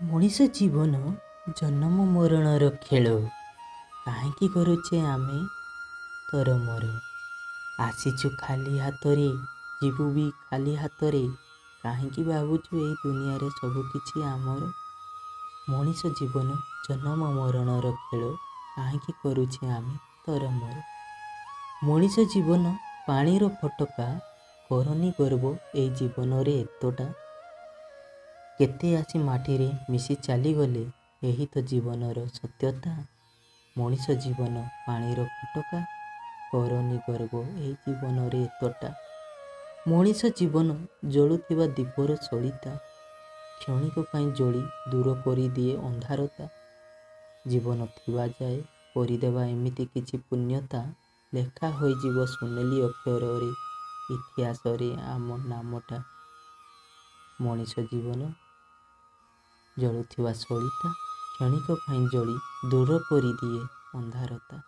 ମଣିଷ ଜୀବନ ଜନ୍ମ ମରଣର ଖେଳ। କାହିଁକି କରୁଛେ ଆମେ ତୋର ମୋର? ଆସିଛୁ ଖାଲି ହାତରେ, ଯିବୁ ବି ଖାଲି ହାତରେ। କାହିଁକି ଭାବୁଛୁ ଏଇ ଦୁନିଆରେ ସବୁ କିଛି ଆମର? ମଣିଷ ଜୀବନ ଜନ୍ମ ମରଣର ଖେଳ। କାହିଁକି କରୁଛେ ଆମେ ତୋର ମୋର? ମଣିଷ ଜୀବନ ପାଣିର ଫୋଟକା, କରନି ଗର୍ବ ଏଇ ଜୀବନରେ ଏତଟା। କେତେ ଆସି ମାଟିରେ ମିଶି ଚାଲିଗଲେ, ଏହି ତ ଜୀବନର ସତ୍ୟତା। ମଣିଷ ଜୀବନ ପାଣିର ଫୋଟକା, କରନି ଗର୍ବ ଏହି ଜୀବନରେ ଏତଟା। ମଣିଷ ଜୀବନ ଜଳୁଥିବା ଦୀପର ସଳିତା, କ୍ଷଣିକ ପାଇଁ ଜଳି ଦୂର କରିଦିଏ ଅନ୍ଧାରତା। ଜୀବନ ଥିବା ଯାଏ କରିଦେବା ଏମିତି କିଛି ପୁଣ୍ୟତା, ଲେଖା ହୋଇଯିବ ସୁନେଲି ଅକ୍ଷରରେ ଇତିହାସରେ ଆମ ନାମଟା। ମଣିଷ ଜୀବନ ଜଳୁଥିବା ସଳିତା, କ୍ଷଣିକ ପାଇଁ ଜଳି ଦୂର କରିଦିଏ ଅନ୍ଧାରତା।